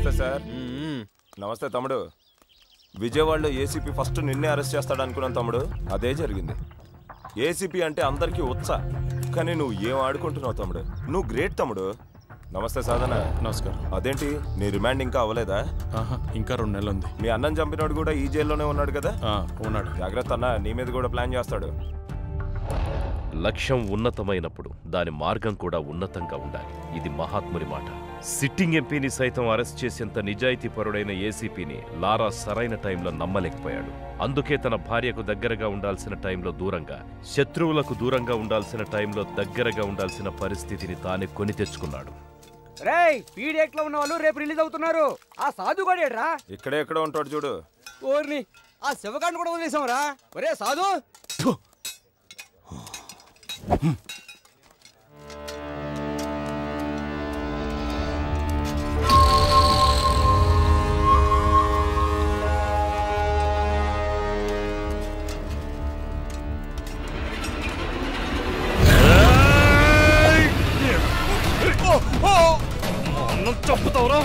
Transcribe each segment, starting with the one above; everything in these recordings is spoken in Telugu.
నమస్తే సార్. నమస్తే తమ్ముడు. విజయవాడలో ఏసీపీ ఫస్ట్ నిన్నే అరెస్ట్ చేస్తాడు అనుకున్నాను తమ్ముడు. అదే జరిగింది. ఏసీపీ అంటే అందరికీ ఉత్సాహం, కానీ నువ్వు ఏం ఆడుకుంటున్నావు తమ్ముడు. నువ్వు గ్రేట్ తమ్ముడు. నమస్తే సాధన. నమస్కారం. అదేంటి నీ రిమాండ్ ఇంకా అవ్వలేదా? ఇంకా 2 నెలలు ఉంది. మీ అన్నం చంపినోడు కూడా ఈ జైల్లోనే ఉన్నాడు కదా? ఉన్నాడు. జాగ్రత్త అన్న, నీ మీద కూడా ప్లాన్ చేస్తాడు. లక్ష్యం ఉన్నతమైనప్పుడు దాని మార్గం కూడా ఉన్నతంగా ఉండాలి. ఇది మహాత్ముని మాట. సిట్టింగ్ ఎంపీని సైతం అరెస్ట్ చేసేంత నిజాయితీపరుడైన ఏసీపీని లారా సరైన టైంలో నమ్మలేకపోయాడు. అందుకే తన భార్యకు దగ్గరగా ఉండాల్సిన టైంలో దూరంగా, శత్రువులకు దూరంగా ఉండాల్సిన టైంలో దగ్గరగా ఉండాల్సిన పరిస్థితిని తానే కొని తెచ్చుకున్నాడు. పీడిఎక్ లో ఉన్న వాళ్ళు రేపు రిలీజ్ అవుతున్నారు. ఆ సాధు గడేడ్రా ఇక్కడే ఎక్కడో ఉంటాడు చూడు. ఓర్ని ఆ శివకాండ్ కూడా వదిలేసాంరా. ఒరే సాధు, చంపుతావురా?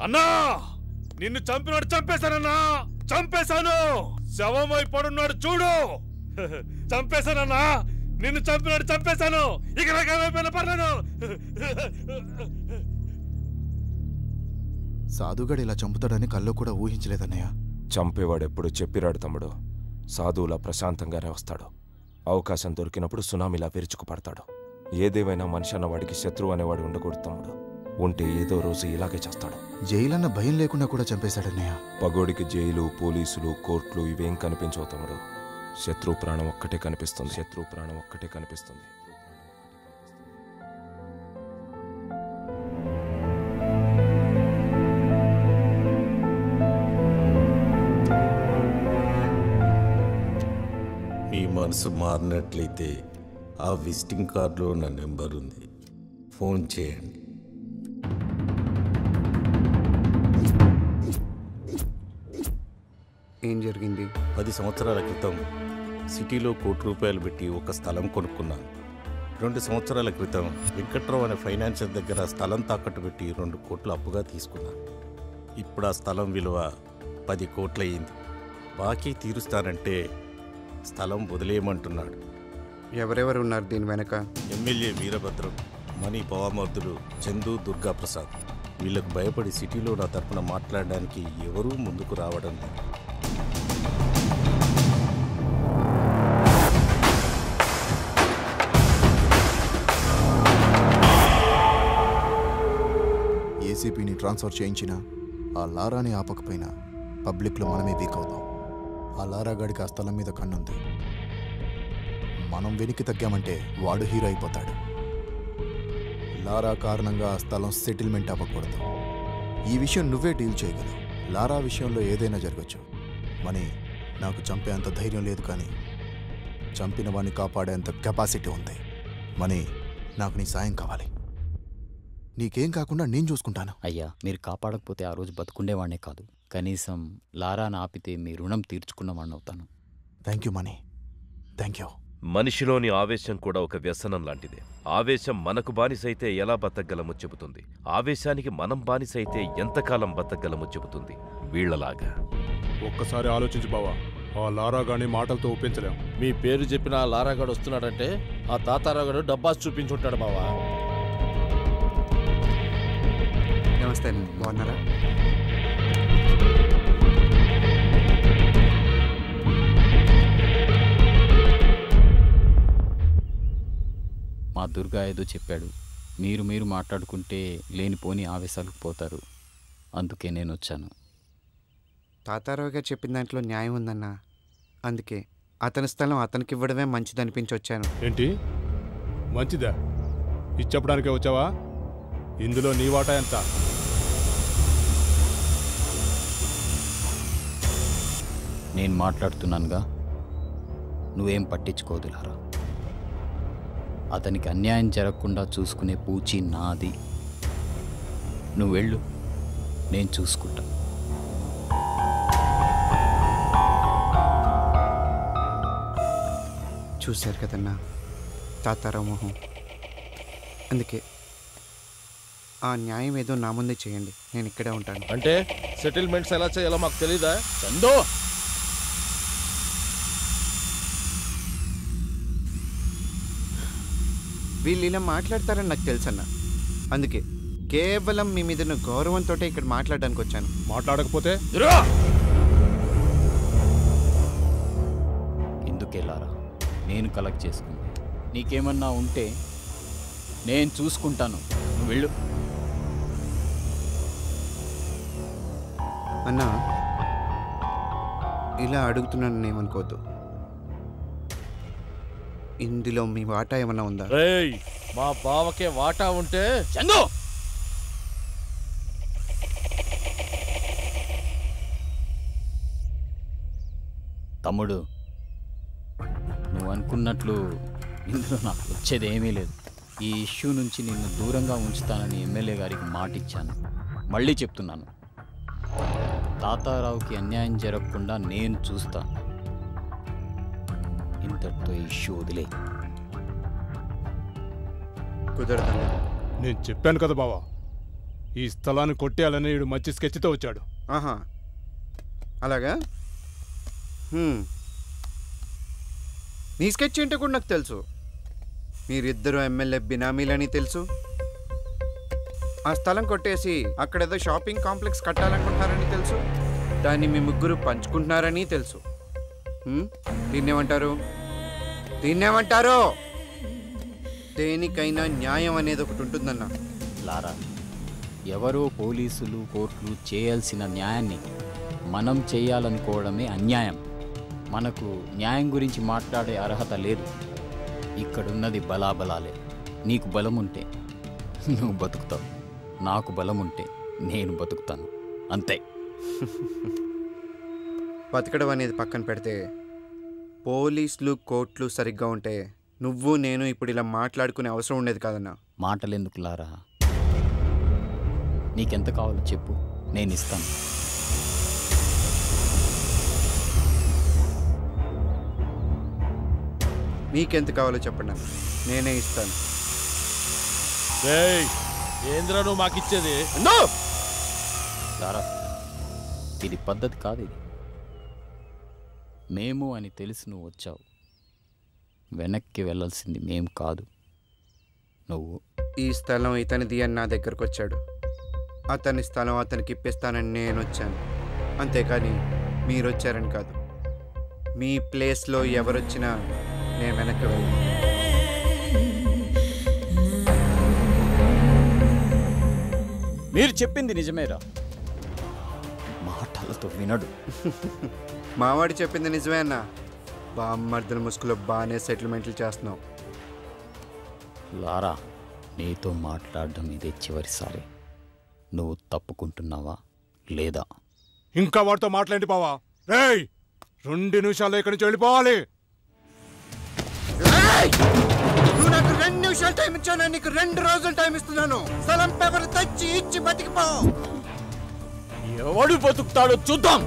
అన్నా, నిన్ను చంపినాడు చంపేశానన్నా. చంపేశాను. శవమై పడున్నాడు చూడు. చంపేశానన్నా. నిన్ను చంపినాడు చంపేశాను. ఇక నాకేమైపోయినా పర్లేదు. సాధుగాడు ఇలా చంపుతాడని కల్లో కూడా ఊహించలేదన్నయ్య. చంపేవాడు ఎప్పుడు చెప్పిరాడు తమ్ముడు. సాధువులా ప్రశాంతంగానే వస్తాడు. అవకాశం దొరికినప్పుడు సునామీలా విరుచుకుపడతాడు. ఏదేమైనా మనిషి అన్నవాడికి శత్రువు అనేవాడు ఉండకూడదు తమ్ముడు. ఉంటే ఏదో రోజు ఇలాగే చేస్తాడు. జైలన్న భయం లేకుండా కూడా చంపేశాడన్నయ్య. పగోడికి జైలు, పోలీసులు, కోర్టులు ఇవేం కనిపించవు తమ్ముడు. శత్రు ప్రాణం ఒక్కటే కనిపిస్తుంది. శత్రు ప్రాణం ఒక్కటే కనిపిస్తుంది. మీ మనసు మారినట్లయితే ఆ విజిటింగ్ కార్డులో నా నెంబర్ ఉంది. ఫోన్ చేయండి. ఏం జరిగింది? 10 సంవత్సరాల క్రితం సిటీలో ₹1,00,00,000 పెట్టి ఒక స్థలం కొనుక్కున్నాను. 2 సంవత్సరాల క్రితం వెంకట్రావు అనే ఫైనాన్షియర్ దగ్గర స్థలం తాకట్టు పెట్టి 2 కోట్లు అప్పుగా తీసుకున్నాను. ఇప్పుడు ఆ స్థలం విలువ 10 కోట్లు అయింది. బాకీ తీరుస్తానంటే స్థలం వదిలేయమంటున్నాడు. ఎవరెవరు ఉన్నారు దీని వెనక? ఎమ్మెల్యే వీరభద్రం, మణి పవామర్దులు, చందు, దుర్గాప్రసాద్. వీళ్లకు భయపడి సిటీలో నా తరపున మాట్లాడడానికి ఎవరూ ముందుకు రావడం లేదు. ఏసీపీని ట్రాన్స్ఫర్ చేయించినా ఆ లారాని ఆపకపోయినా పబ్లిక్లో మనమే వీక్ అవుతాం. ఆ లారాగాడికి ఆ స్థలం మీద కన్నుంది. మనం వెనక్కి తగ్గామంటే వాడు హీరో అయిపోతాడు. లారా కారణంగా ఆ స్థలం సెటిల్మెంట్ అవ్వకూడదు. ఈ విషయం నువ్వే డీల్ చేయగలవు. లారా విషయంలో ఏదైనా జరగచ్చు. మనీ నాకు చంపేంత ధైర్యం లేదు, కానీ చంపిన వాడిని కాపాడేంత కెపాసిటీ ఉంది. మనీ నాకు నీ సాయం కావాలి. నీకేం కాకుండా నేను చూసుకుంటాను. అయ్యా, మీరు కాపాడకపోతే ఆ రోజు బతుకుండేవాడినే కాదు, కనీసం లారాను ఆపితే మీ రుణం తీర్చుకున్నవాడిని అవుతాను. Thank you money, thank you. మనిషిలోని ఆవేశం కూడా ఒక వ్యసనం లాంటిదే. ఆవేశం మనకు బానిసైతే ఎలా బతకగలమో చెబుతుంది. ఆవేశానికి మనం బానిసైతే ఎంతకాలం బతకగలమో చెబుతుంది. వీళ్లలాగా. ఒక్కసారి ఆలోచించు బావా, ఆ లారాగాని మాటలతో ఒప్పించలేం. మీ పేరు చెప్పిన ఆ లారాగాడు వస్తున్నాడంటే ఆ తాతారాగాడు డబ్బాస్ చూపించుంటాడు బావా. నమస్తే, బాగున్నారా? మా దుర్గా ఏదో చెప్పాడు, మీరు మాట్లాడుకుంటే లేనిపోని ఆవేశాలకు పోతారు. అందుకే నేను వచ్చాను. తాతారావు గారు చెప్పిన దాంట్లో న్యాయం ఉందన్నా. అందుకే అతని స్థలం అతనికి ఇవ్వడమే మంచిదనిపించి వచ్చాను. ఏంటి మంచిదా? ఇచ్చప్పడానికే వచ్చావా? ఇందులో నీ వాటా ఎంత? నేను మాట్లాడుతున్నానుగా, నువ్వేం పట్టించుకోదు లారా. అతనికి అన్యాయం జరగకుండా చూసుకునే పూచి నాది. నువ్వు వెళ్ళు, నేను చూసుకుంటా. చూశారు కదన్నా తాతారావు మొహం. అందుకే ఆ న్యాయం ఏదో నా ముందే చేయండి, నేను ఇక్కడే ఉంటాను. అంటే సెటిల్మెంట్స్ ఎలా చేయాలో మాకు తెలీదా? చందో, వీళ్ళు ఇలా మాట్లాడతారని నాకు తెలుసన్నా. అందుకే కేవలం మీ మీద గౌరవంతో ఇక్కడ మాట్లాడడానికి వచ్చాను. మాట్లాడకపోతే ఎందుకే లారా నేను కలెక్ట్ చేసుకుంది. నీకేమన్నా ఉంటే నేను చూసుకుంటాను, నువ్వు వెళ్ళు. అన్నా ఇలా అడుగుతున్నాను ఏమనుకోవద్దు. ఇందులో మీ వాటా ఏమన్నా ఉందా? రేయ్, మా బావకే వాటా ఉంటే చందు, తమ్ముడు, నువ్వు అనుకున్నట్లు ఇందులో నాకు వచ్చేది ఏమీ లేదు. ఈ ఇష్యూ నుంచి నిన్ను దూరంగా ఉంచుతానని ఎమ్మెల్యే గారికి మాట ఇచ్చాను. మళ్ళీ చెప్తున్నాను, తాతారావుకి అన్యాయం జరగకుండా నేను చూస్తాను. ఇంతటితో ఈ ఇష్యూ వదిలే. కుదరదన్నా. నేను చెప్పాను కదా బావా, ఈ స్థలాన్ని కొట్టేయాలని వీడు మంచి స్కెచ్తో వచ్చాడు. ఆహా, అలాగా? మీ స్కెచ్ ఏంటో కూడా నాకు తెలుసు. మీరిద్దరు ఎమ్మెల్యే బినామీలని తెలుసు. ఆ స్థలం కొట్టేసి అక్కడేదో షాపింగ్ కాంప్లెక్స్ కట్టాలనుకుంటున్నారని తెలుసు. దాన్ని మీ ముగ్గురు పంచుకుంటున్నారని తెలుసు. దీన్నేమంటారు? దీన్నేమంటారు? దేనికైనా న్యాయం అనేది ఒకటి ఉంటుందన్నా. లారా, ఎవరో పోలీసులు కోర్టులు చేయాల్సిన న్యాయాన్ని మనం చేయాలనుకోవడమే అన్యాయం. మనకు న్యాయం గురించి మాట్లాడే అర్హత లేదు. ఇక్కడున్నది బలాబలాలే. నీకు బలం ఉంటే నువ్వు బతుకుతావు, నాకు బలం ఉంటే నేను బతుకుతాను, అంతే. బతకడం అనేది పక్కన పెడితే పోలీసులు కోర్టులు సరిగ్గా ఉంటే నువ్వు నేను ఇప్పుడు ఇలా మాట్లాడుకునే అవసరం ఉండేది కాదన్నా. మాటలెందుకు లారా? నీకెంత కావాలో చెప్పు, నేను ఇస్తాను. మీకెంత కావాలో చెప్పండి అన్న, నేనే ఇస్తాను. రేయ్, ఏంద్రా నువ్వు మాకిచ్చేది? లారా, ఇది పద్ధతి కాదు. ఇది మేము అని తెలిసి నువ్వు వచ్చావు. వెనక్కి వెళ్ళాల్సింది మేం కాదు, నువ్వు. ఈ స్థలం ఇతనిది అని నా దగ్గరకు వచ్చాడు. అతని స్థలం అతనికి ఇప్పిస్తానని నేను వచ్చాను. అంతేకాని మీరు వచ్చారని కాదు. మీ ప్లేస్లో ఎవరొచ్చినా నేను వెనక్కి వెళ్ళను. మీరు చెప్పింది నిజమేరా, మాటలతో వినడు. మావాడు చెప్పింది నిజమే అన్న. బామ్మర్దుల ముసుగులో బాగానే సెటిల్మెంట్లు చేస్తున్నావు. లారా, నీతో మాట్లాడడం ఇదే చివరిసారి. నువ్వు తప్పుకుంటున్నావా లేదా? ఇంకా వాడితో మాట్లాడి బావా. రేయ్, 2 నిమిషాల్లో ఇక్కడి నుంచి వెళ్ళిపోవాలి. నువ్వు నాకు 2 నిమిషాలు టైం ఇచ్చాను, నీకు 2 రోజులు టైం ఇస్తున్నాను. స్థలం పేపర్ తెచ్చి ఇచ్చి బతికిపో. ఎవడు బతుకుతాడో చూద్దాం.